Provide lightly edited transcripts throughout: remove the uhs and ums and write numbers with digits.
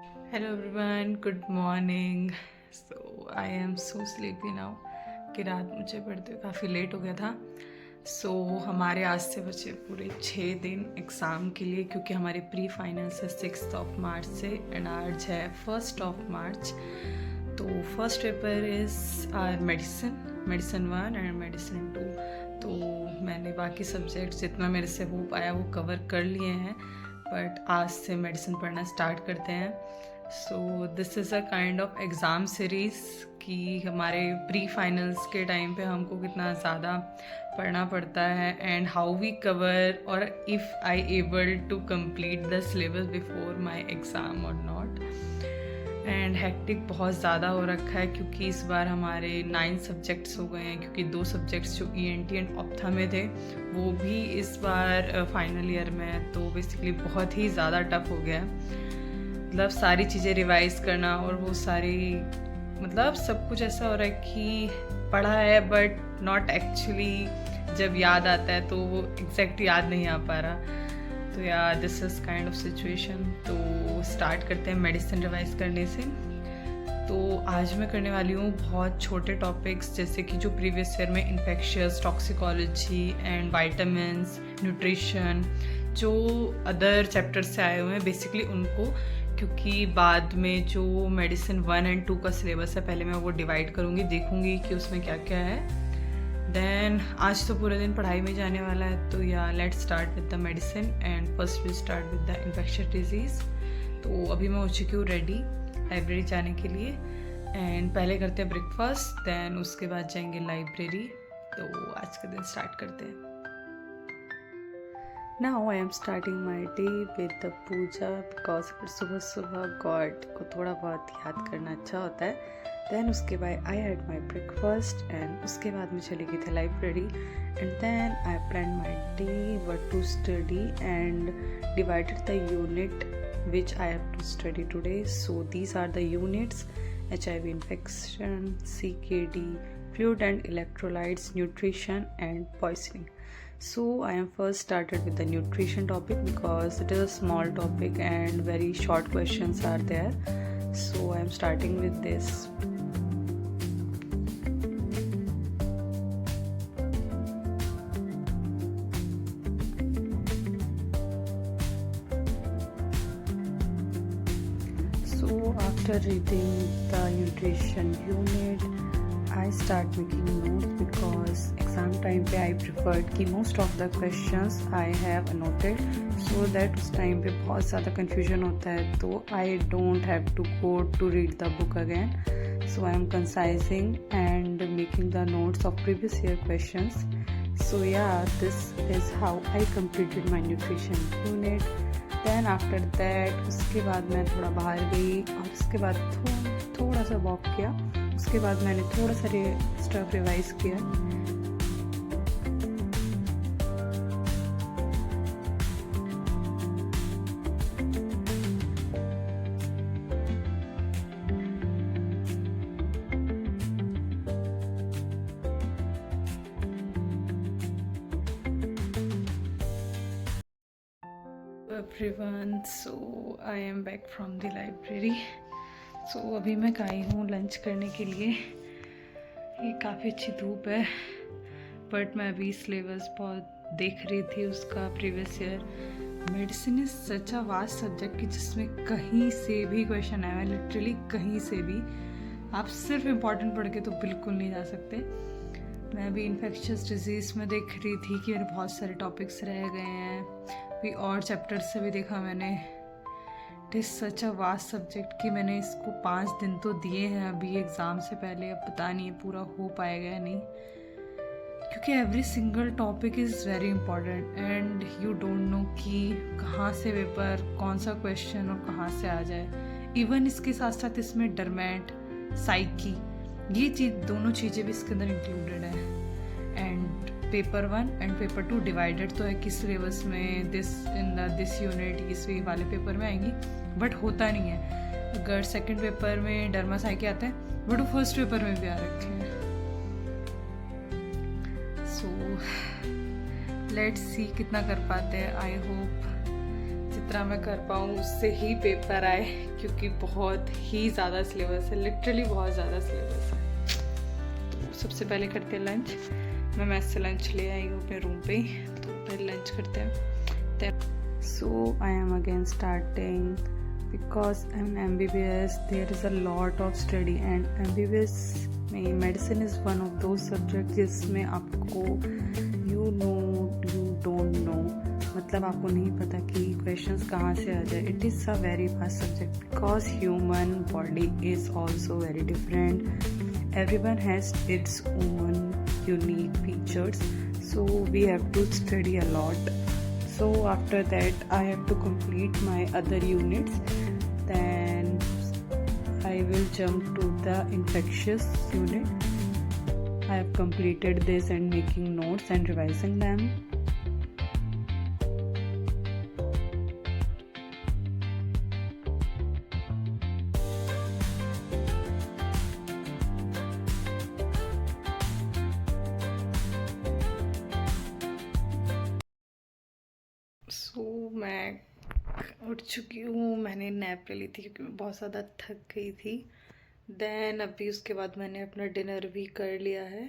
Hello everyone, good morning. So I am so sleepy now कि रात मुझे पढ़ते हुए काफ़ी लेट हो गया था. हमारे आज से बचे पूरे 6 दिन एग्ज़ाम के लिए, क्योंकि हमारी प्री फाइनल्स है 6 मार्च से एंड आज है 1 मार्च. तो first paper is are medicine 1 and medicine 2. तो मैंने बाकी सब्जेक्ट जितना मेरे से हो पाया वो कवर कर लिए हैं, बट आज से मेडिसिन पढ़ना स्टार्ट करते हैं. So this is a kind of exam series कि हमारे प्री फाइनल्स के टाइम पे हमको कितना ज़्यादा पढ़ना पड़ता है एंड हाउ वी कवर और if I able to complete the syllabus before my exam और नॉट. एंड हेक्टिक बहुत ज़्यादा हो रखा है क्योंकि इस बार हमारे 9 सब्जेक्ट्स हो गए हैं, क्योंकि 2 सब्जेक्ट्स जो ENT एंड ऑप्था में थे वो भी इस बार फाइनल ईयर में है. तो बेसिकली बहुत ही ज़्यादा टफ हो गया है. मतलब सारी चीज़ें रिवाइज करना और वो सारी मतलब सब कुछ ऐसा हो रहा है कि पढ़ा है बट नॉट एक्चुअली जब याद आता है तो वो एग्जैक्ट याद नहीं आ पा रहा. तो या this is kind of situation. तो स्टार्ट करते हैं मेडिसिन रिवाइज करने से. तो आज मैं करने वाली हूँ बहुत छोटे टॉपिक्स, जैसे कि जो प्रीवियस ईयर में infectious, toxicology and vitamins, nutrition, जो अदर चैप्टर से आए हुए हैं बेसिकली उनको, क्योंकि बाद में जो मेडिसिन 1 एंड 2 का सिलेबस है पहले मैं वो डिवाइड करूँगी, देखूँगी कि उसमें क्या क्या है. देन आज तो पूरे दिन पढ़ाई में जाने वाला है. तो या let's start with the medicine and first we start with the infectious disease. तो अभी मैं हो चुकी हूँ रेडी लाइब्रेरी जाने के लिए. एंड पहले करते हैं ब्रेकफास्ट, देन उसके बाद जाएंगे लाइब्रेरी. तो आज का दिन स्टार्ट करते हैं. Now I am starting my day with the Puja because सुबह सुबह गॉड को थोड़ा बहुत याद करना अच्छा होता है. देन उसके बाद I had my breakfast and उसके बाद मैं चली गई थी library. And then I plan my day what to study and divided the unit which I have to study today. So these are the units: HIV infection, CKD, fluid and electrolytes, nutrition and poisoning. So I am first started with the nutrition topic because it is a small topic and very short questions are there. So I am starting with this. So after reading the nutrition unit, I start making notes because exam time पे I preferred कि most of the questions I have noted so that उस time पे बहुत ज़्यादा confusion होता है, तो I don't have to go to read the book again. So I am concising and making the notes of previous year questions. So yeah, this is how I completed my nutrition unit. Then after that उसके बाद मैं थोड़ा बाहर गई और उसके बाद थोड़ा सा वॉक किया. उसके बाद मैंने थोड़ा सा स्टफ रिवाइज किया. Everyone, so I am back from the library. So अभी मैं आई हूँ लंच करने के लिए. ये काफ़ी अच्छी धूप है बट मैं अभी सिलेबस बहुत देख रही थी उसका previous year. Medicine is such a vast subject कि जिसमें कहीं से भी क्वेश्चन आया है, लिटरली कहीं से भी. आप सिर्फ इम्पॉर्टेंट पढ़ के तो बिल्कुल नहीं जा सकते. मैं अभी इन्फेक्शियस डिजीज़ में देख रही थी कि मेरे बहुत सारे टॉपिक्स रह गए हैं. भी और चैप्टर से भी देखा मैंने. It is such a vast subject कि मैंने इसको 5 दिन तो दिए हैं अभी एग्ज़ाम से पहले. अब पता नहीं है पूरा हो पाएगा या नहीं, क्योंकि every single topic is very important and you don't know कि कहाँ से पेपर कौन सा क्वेश्चन और कहाँ से आ जाए. इवन इसके साथ साथ इसमें डरमेट, साइकी, ये चीज़ दोनों चीज़ें भी इसके अंदर इंक्लूडेड है. And paper 1 and paper 2 divided तो है कि सिलेबस में दिस यूनिट इस वाले पेपर में आएंगी, बट होता नहीं है. अगर सेकंड पेपर में डर्मा साइकी आता है बट वो फर्स्ट पेपर में भी आ रखे हैं. सो लेट्स सी कितना कर पाते हैं. आई होप जितना मैं कर पाऊँ उससे ही पेपर आए, क्योंकि बहुत ही ज़्यादा सिलेबस है, लिटरली बहुत ज़्यादा सिलेबस है। तो सबसे पहले करते हैं लंच। मैं मैस से लंच ले आई हूँ अपने रूम पे, तो पहले लंच करते हैं। So I am again starting because in MBBS there is a lot of study, and MBBS में मेडिसिन इज़ वन ऑफ दो सब्जेक्ट जिसमें आपको यू डोंट नो, मतलब आपको नहीं पता कि क्वेश्चंस कहाँ से आ जाए। It is a very vast subject because human body is also very different, everyone has its own unique features, so we have to study a lot. So after that I have to complete my other units, then I will jump to the infectious unit. I have completed this and making notes and revising them. मैं उठ चुकी हूँ, मैंने nap ले ली थी क्योंकि मैं बहुत ज़्यादा थक गई थी। देन अभी उसके बाद मैंने अपना डिनर भी कर लिया है,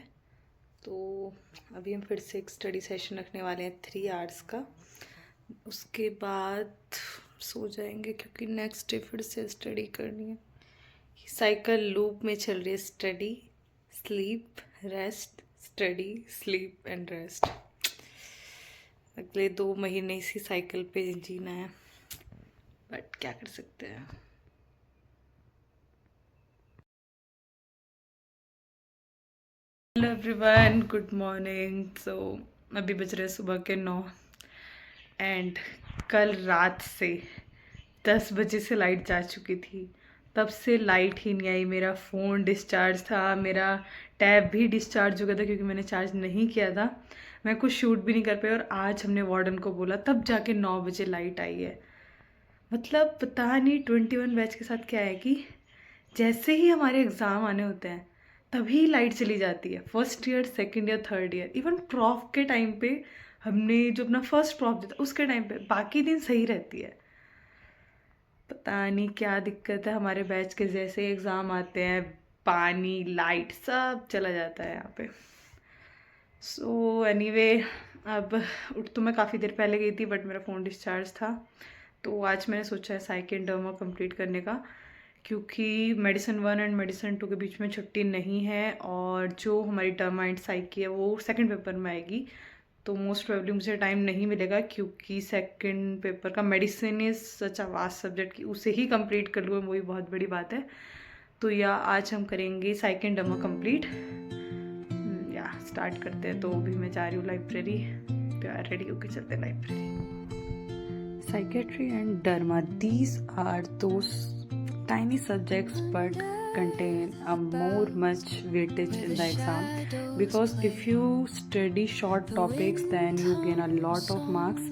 तो अभी हम फिर से एक स्टडी सेशन रखने वाले हैं 3 आवर्स का। उसके बाद सो जाएंगे क्योंकि नेक्स्ट डे फिर से स्टडी करनी है। साइकिल लूप में चल रही है, study sleep rest, study sleep and rest. अगले 2 महीने इसी साइकिल पे जीना है, बट क्या कर सकते हैं। Hello everyone, good morning. So अभी बज रहे सुबह के 9 एंड कल रात से 10 बजे से लाइट जा चुकी थी, तब से लाइट ही नहीं आई। मेरा फ़ोन डिस्चार्ज था, मेरा टैब भी डिस्चार्ज हो गया था क्योंकि मैंने चार्ज नहीं किया था। मैं कुछ शूट भी नहीं कर पाई, और आज हमने वार्डन को बोला तब जाके 9 बजे लाइट आई है। मतलब पता नहीं 21 बैच के साथ क्या है कि जैसे ही हमारे एग्ज़ाम आने होते हैं तभी लाइट चली जाती है। First year, second year, third year, even prof के टाइम पे हमने जो अपना फर्स्ट प्रॉफ दिया था उसके टाइम पे बाकी दिन सही रहती है। पता नहीं क्या दिक्कत है हमारे बैच के, जैसे एग्ज़ाम आते हैं पानी लाइट सब चला जाता है यहाँ पे। सो एनीवे, अब उठ तो मैं काफ़ी देर पहले गई थी बट मेरा फ़ोन डिस्चार्ज था, तो आज मैंने सोचा है साइक एंड डर्मा कंप्लीट करने का, क्योंकि मेडिसिन 1 एंड मेडिसिन 2 के बीच में छुट्टी नहीं है, और जो हमारी डर्मा एंड साइक की है वो सेकंड पेपर में आएगी, तो मोस्ट प्रोबेबली मुझे टाइम नहीं मिलेगा क्योंकि सेकंड पेपर का medicine is such a vast subject कि उसे ही कंप्लीट कर लूँ वही बहुत बड़ी बात है। तो या आज हम करेंगे साइक एंड डर्मा कंप्लीट, या स्टार्ट करते हैं। तो अभी मैं जा रही हूँ लाइब्रेरी, तो रेडी होके चलते हैं library. Psychiatry and derma, these are those tiny subjects but contain a more much weightage in the exam, because if you study short topics then you gain a lot of marks.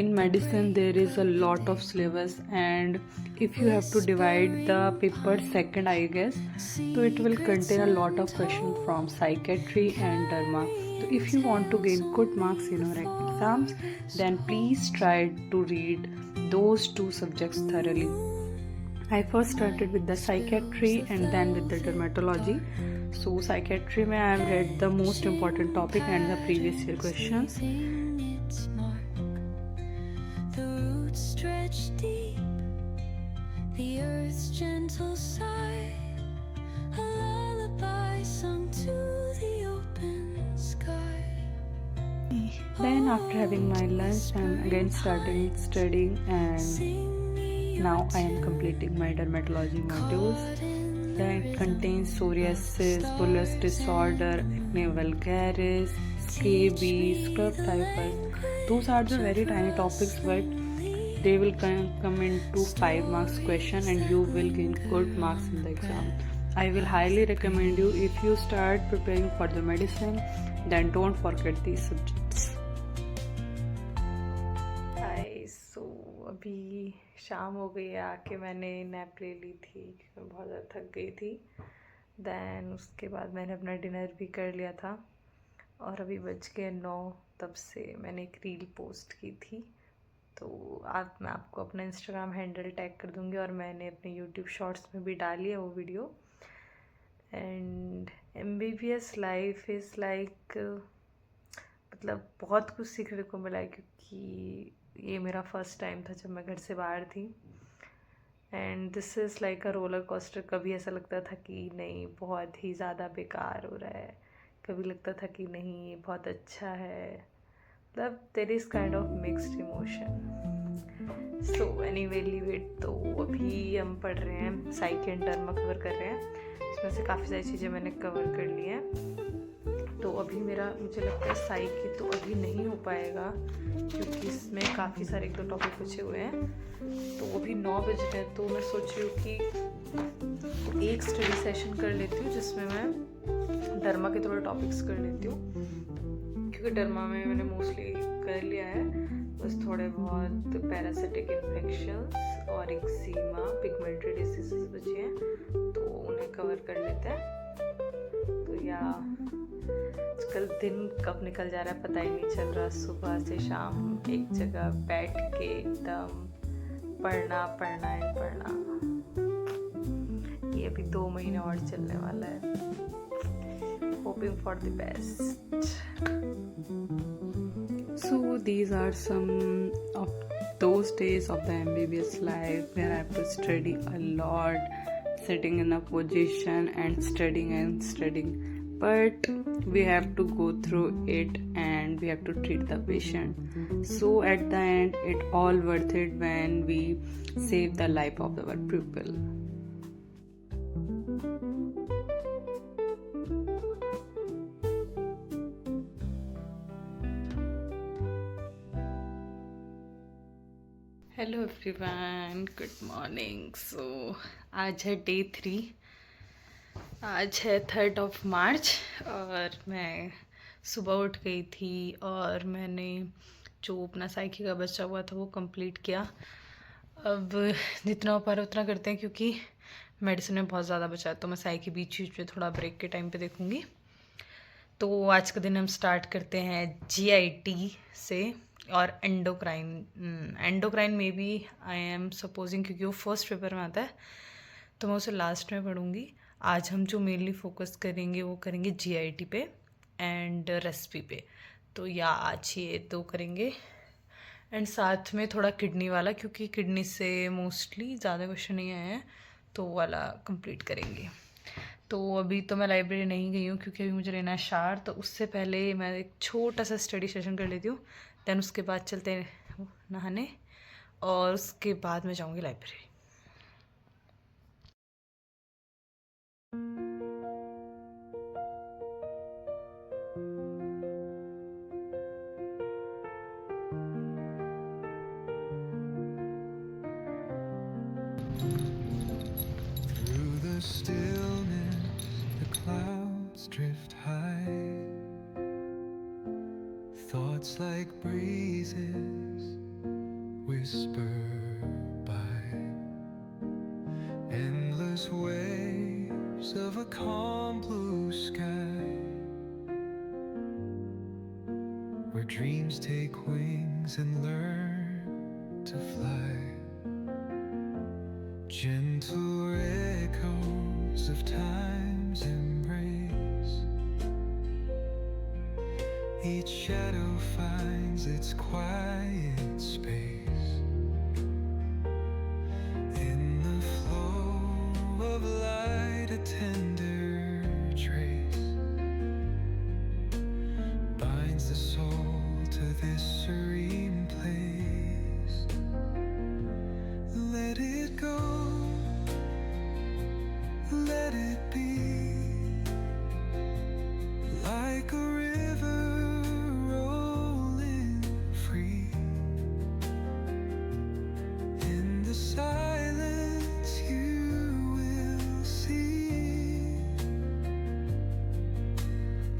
In medicine there is a lot of syllabus, and if you have to divide the paper second, I guess, so it will contain a lot of questions from psychiatry and derma. So if you want to gain good marks in your exams, then please try to read those 2 subjects thoroughly. I first started with the psychiatry and then with the dermatology. So psychiatry में I have read the most important topic and the previous year questions. The roots stretch deep, the earth's gentle sigh, a lullaby sung to the open sky. Then after having my lunch, I am again starting studying, and now I am completing my dermatology modules. That contains psoriasis, bullous disorder, acne vulgaris, scabies, scrub typhus. Those are the very tiny topics, but they will come into 5 marks question and you will gain good marks in the exam. I will highly recommend you, if you start preparing for the medicine, then don't forget these subjects. अभी शाम हो गई है, आके मैंने nap ले ली थी क्योंकि मैं बहुत ज़्यादा थक गई थी। देन उसके बाद मैंने अपना डिनर भी कर लिया था, और अभी बज के 9, तब से मैंने एक रील पोस्ट की थी, तो मैं आपको अपना इंस्टाग्राम हैंडल टैग कर दूँगी और मैंने अपने यूट्यूब शॉर्ट्स में भी डाली है वो video. And MBBS life is like मतलब बहुत कुछ सीखने को मिला है, क्योंकि ये मेरा फर्स्ट टाइम था जब मैं घर से बाहर थी। And this is like a roller coaster. कभी ऐसा लगता था कि नहीं बहुत ही ज़्यादा बेकार हो रहा है, कभी लगता था कि नहीं ये बहुत अच्छा है। मतलब there is kind of mixed emotion. So anyway leave it. तो अभी हम पढ़ रहे हैं साइकी एंड डर्मा कवर कर रहे हैं। इसमें से काफ़ी सारी चीज़ें मैंने कवर कर ली हैं। तो अभी मुझे लगता है साइकी तो अभी नहीं हो पाएगा, क्योंकि इसमें काफ़ी सारे 1-2 टॉपिक पूछे हुए हैं। तो अभी 9 बज रहे हैं, तो मैं सोच रही हूँ कि एक स्टडी सेशन कर लेती हूँ जिसमें मैं डर्मा के थोड़े टॉपिक्स कर लेती हूँ, क्योंकि डर्मा में मैंने मोस्टली कर लिया है। बस थोड़े बहुत पैरासिटिक इन्फेक्शंस और एक्जीमा, पिगमेंटेड डिसीजेस बचे हैं, तो उन्हें कवर कर लेते हैं। तो या आजकल दिन कब निकल जा रहा है पता ही नहीं चल रहा। सुबह से शाम एक जगह बैठ के एकदम पढ़ना एंड पढ़ना। ये अभी 2 महीने और चलने वाला है। Hoping for the best. So these are some of those days of the MBBS life where I have to study a lot, sitting in a position and studying. But we have to go through it and we have to treat the patient. So at the end, it all worth it when we save the life of our pupil. Hello everyone, good morning. So आज है day 3, आज है 3 मार्च और मैं सुबह उठ गई थी और मैंने जो अपना साइकी का बचा हुआ था वो कंप्लीट किया। अब जितना हो पा रहा उतना करते हैं, क्योंकि मेडिसिन में बहुत ज़्यादा बचा है, तो मैं साइकी बीच में थोड़ा ब्रेक के टाइम पे देखूँगी। तो आज का दिन हम स्टार्ट करते हैं GIT से और एंडोक्राइन में भी आई एम सपोजिंग, क्योंकि वो फर्स्ट पेपर में आता है तो मैं उसे लास्ट में पढ़ूँगी। आज हम जो मेनली फोकस करेंगे वो करेंगे GIT पे एंड रेसिपी पे। तो या आज ये 2 करेंगे एंड साथ में थोड़ा किडनी वाला, क्योंकि किडनी से मोस्टली ज़्यादा क्वेश्चन नहीं आए हैं, तो वो वाला कंप्लीट करेंगे। तो अभी तो मैं लाइब्रेरी नहीं गई हूँ, क्योंकि अभी मुझे लेना है शार। तो उससे पहले मैं एक छोटा सा स्टडी सेशन कर लेती हूँ, दैन उसके बाद चलते हैं नहाने और उसके बाद मैं जाऊँगी library. Through the stillness, the clouds drift high. Thoughts like breezes whisper by. Endless waves of a calm blue sky, where dreams take wings and learn to fly. Gentle echoes of time's embrace. Each shadow finds its quiet space. In the flow of light, a tender trace binds the soul to this serene place. Let it go, let it be, like a river rolling free. In the silence you will see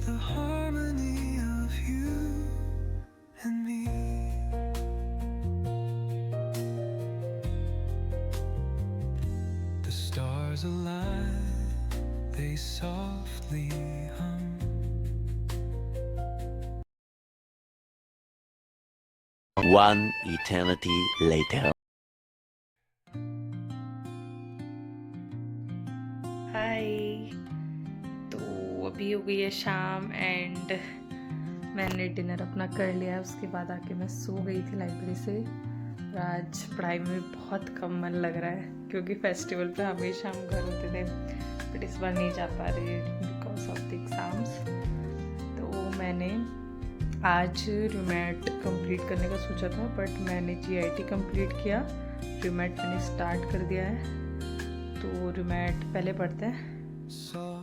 the harmony of you and me. The stars align, they softly hum. One eternity later. हाय। तो अभी हो गई है शाम and मैंने dinner अपना कर लिया है। उसके बाद आके मैं सो गई थी लाइब्रेरी से। और आज पढ़ाई में बहुत कम मन लग रहा है क्योंकि फेस्टिवल पे हमेशा हम घर होते थे, बट इस बार नहीं जा पा रहे बिकॉज ऑफ द एग्ज़ाम्स। तो मैंने आज रूमैट कंप्लीट करने का सोचा था, बट मैंने GIT कंप्लीट किया, रूमैट मैंने स्टार्ट कर दिया है। तो रूमैट पहले पढ़ते हैं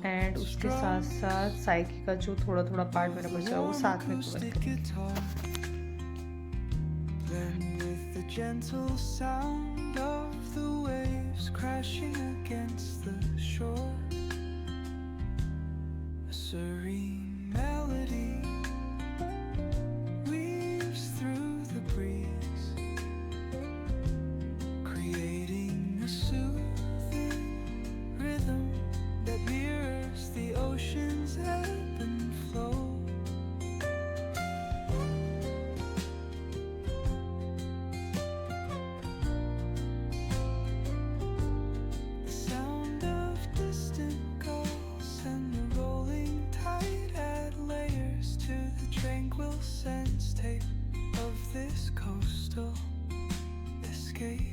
एंड उसके साथ साथ साइकी का जो थोड़ा थोड़ा पार्ट मेरा बचा है वो साथ में कवर करेंगे। Then with the gentle sound of the waves crashing against the shore, a serene melody weaves through the breeze, creating a soothing rhythm that mirrors the ocean's ebb and flow. The sound of distant gulls and the rolling tide add layers to the tranquil sense tape of this coastal escape.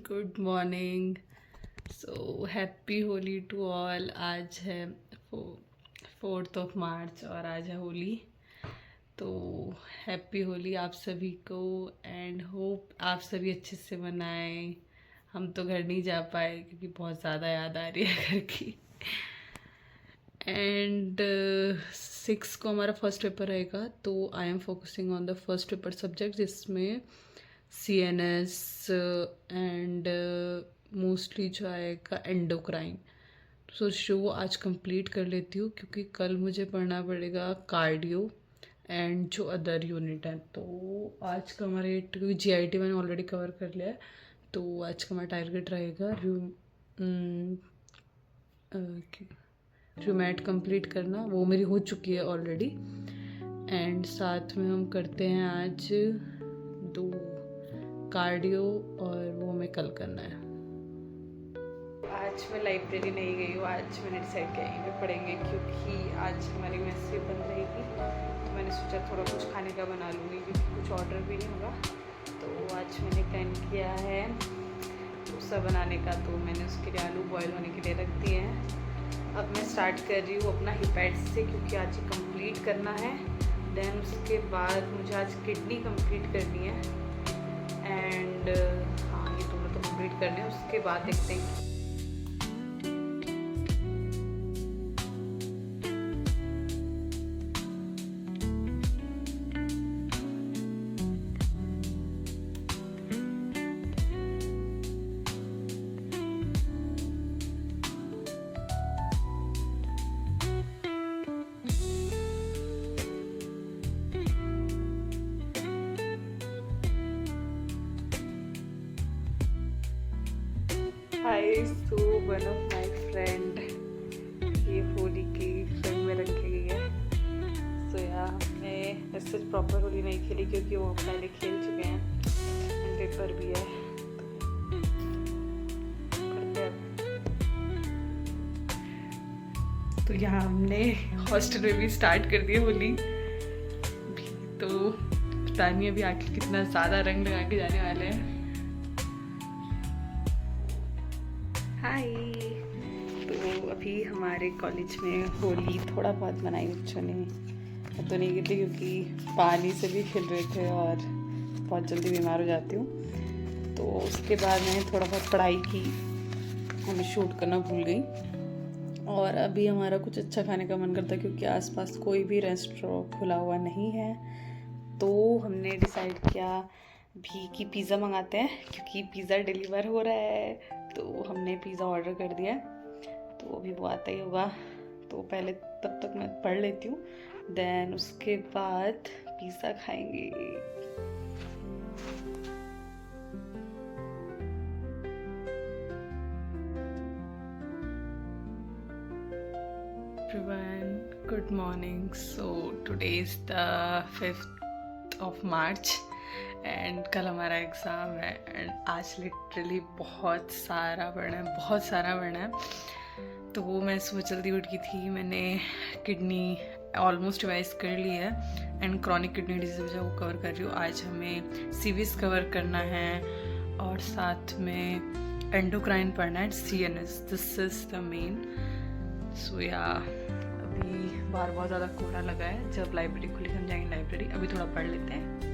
Good morning. So happy Holi to all. आज है 4 मार्च और आज है होली। तो happy Holi आप सभी को and hope आप सभी अच्छे से मनाएं। हम तो घर नहीं जा पाए क्योंकि बहुत ज़्यादा याद आ रही है घर की। एंड 6 को हमारा फर्स्ट पेपर रहेगा, तो I am focusing on the first paper subject, जिसमें CNS एंड मोस्टली जो आएगा एंडोक्राइन। सोच रही हूँ आज कंप्लीट कर लेती हूँ क्योंकि कल मुझे पढ़ना पड़ेगा कार्डियो एंड जो अदर यूनिट है। तो आज का हमारे क्योंकि GIT मैंने ऑलरेडी कवर कर लिया है, तो आज का हमारा टारगेट रहेगा रूमैट कंप्लीट करना। वो मेरी हो चुकी है ऑलरेडी। एंड साथ में हम करते हैं आज 2 कार्डियो और वो हमें कल करना है। आज मैं लाइब्रेरी नहीं गई हूँ। आज मैंने डिसाइड किया यहीं पे पढ़ेंगे क्योंकि आज हमारी मेस भी बंद रहेगी। तो मैंने सोचा थोड़ा कुछ खाने का बना लूँगी क्योंकि कुछ ऑर्डर भी नहीं होगा। तो आज मैंने प्लान किया है डोसा बनाने का। तो मैंने उसके लिए आलू बॉयल होने के लिए रख दिए हैं। अब मैं स्टार्ट कर रही हूँ अपना हिपैट से क्योंकि आज ये कंप्लीट करना है। देन उसके बाद मुझे आज किडनी कंप्लीट करनी है एंड हाँ ये दोनों तो कंप्लीट करने हैं। उसके बाद देखते हैं। Hi, so one of my friend ये होली की फिल्म में रखी गई है। सो या हमने ऐसे प्रॉपर होली नहीं खेली क्योंकि वो पहले खेल चुके हैं एंड पेपर भी है। तो यहाँ हमने हॉस्टल में भी स्टार्ट कर दी होली भी। तो पता नहीं अभी आखिर कितना ज़्यादा रंग लगा के जाने वाले हैं। हाय। तो अभी हमारे कॉलेज में होली थोड़ा बहुत मनाई बच्चों ने। मैं तो नहीं गिरती क्योंकि पानी से भी खेल रहे थे और बहुत जल्दी बीमार हो जाती हूँ। तो उसके बाद मैंने थोड़ा बहुत पढ़ाई की, हमें शूट करना भूल गई। और अभी हमारा कुछ अच्छा खाने का मन करता है क्योंकि आसपास कोई भी रेस्टोरेंट खुला हुआ नहीं है। तो हमने डिसाइड किया भी कि पिज़्ज़ा मंगाते हैं क्योंकि पिज़्ज़ा डिलीवर हो रहा है। तो हमने पिज़्ज़ा ऑर्डर कर दिया, तो अभी वो आता ही होगा। तो पहले तब तक मैं पढ़ लेती हूँ, देन उसके बाद पिज़्ज़ा खाएंगे। Everyone, good morning. So today is the 5th of March and कल हमारा एग्ज़ाम है एंड आज लिटरली बहुत सारा पढ़ना है। तो वो मैं सुबह जल्दी उठ गई थी, मैंने किडनी ऑलमोस्ट रिवाइज कर ली है एंड क्रॉनिक किडनी डिजीज वो कवर कर रही हूँ। आज हमें सीवीएस कवर करना है और साथ में एंडोक्राइन पढ़ना है, CNS, this is the main. So या अभी बाहर बहुत ज़्यादा कोहरा लगा है, जब लाइब्रेरी खुली हम जाएंगे लाइब्रेरी। अभी थोड़ा पढ़ लेते हैं।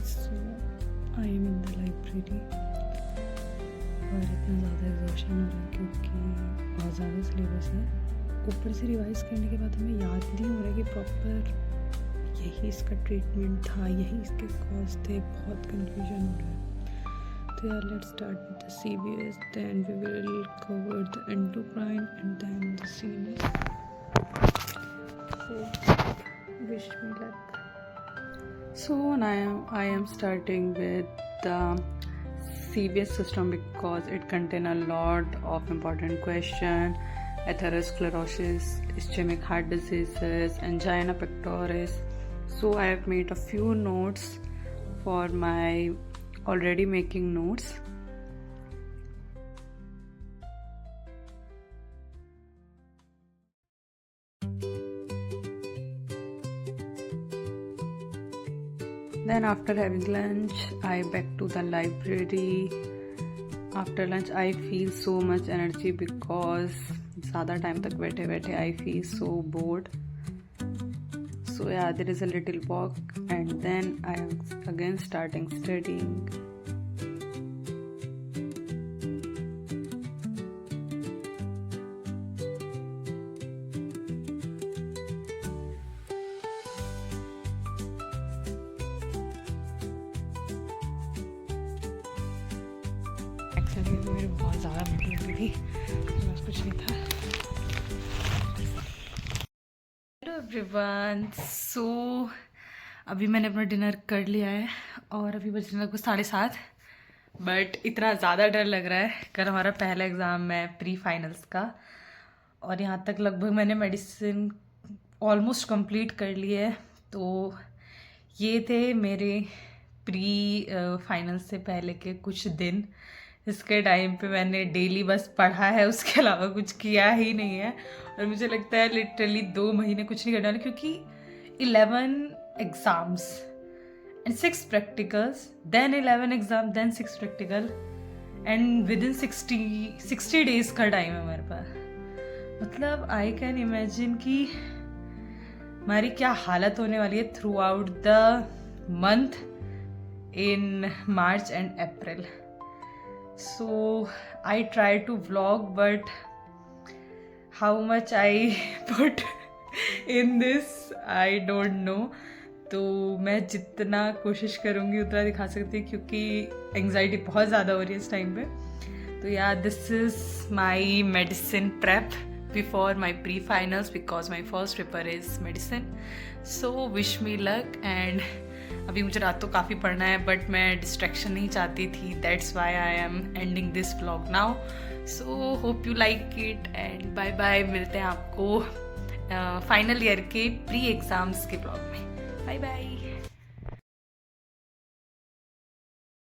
So I am in the library और इतना ज़्यादा एग्जॉशन हो रहा है क्योंकि बहुत ज़्यादा सिलेबस है। ऊपर से रिवाइज करने के बाद हमें याद नहीं हो रहा है कि प्रॉपर यही इसका ट्रीटमेंट था, यही इसके कॉज थे। बहुत कन्फ्यूजन हो रहा है। तो यार let's start with the CVS, then we will cover the endocrine and then the CNS। So wish me luck. So now I am starting with the CVS system because it contains a lot of important questions: atherosclerosis, ischemic heart diseases, angina pectoris. So I have made a few notes for my already making notes. Then after having lunch, I back to the library. After lunch, I feel so much energy because ज़्यादा time तक बैठे बैठे I feel so bored. So yeah, there is a little walk and then I am again starting studying. Actually मेरी बहुत ज़्यादा भूख लगी थी, बस कुछ नहीं था। हेलो एवरीवन, सो अभी मैंने अपना डिनर कर लिया है और अभी बजने लगा कुछ 7:30। बट इतना ज़्यादा डर लग रहा है, कल हमारा पहला एग्ज़ाम है प्री फाइनल्स का और यहाँ तक लगभग मैंने मेडिसिन ऑलमोस्ट कंप्लीट कर ली है। तो ये थे मेरे प्री फाइनल्स से पहले के कुछ दिन। इसके टाइम पे मैंने डेली बस पढ़ा है, उसके अलावा कुछ किया ही नहीं है और मुझे लगता है लिटरली 2 महीने कुछ नहीं करना, क्योंकि 11 exams and 6 practicals, then 11 exam, then 6 practical and within 60 days का टाइम है हमारे पास। मतलब आई कैन इमेजिन कि हमारी क्या हालत होने वाली है through out the month in March and April. So I try to vlog, but how much I put in this I don't know. तो मैं जितना कोशिश करूँगी उतना दिखा सकती हूँ, क्योंकि एंग्जाइटी बहुत ज़्यादा हो रही है इस टाइम पे। तो यार this is my medicine prep before my pre finals because my first paper is medicine. So wish me luck. And अभी मुझे रात तो काफ़ी पढ़ना है, बट मैं डिस्ट्रैक्शन नहीं चाहती थी, that's why I am ending this vlog now. So hope you like it and bye bye. मिलते हैं आपको फाइनल ईयर के प्री एग्ज़ाम्स के व्लॉग में। Bye bye.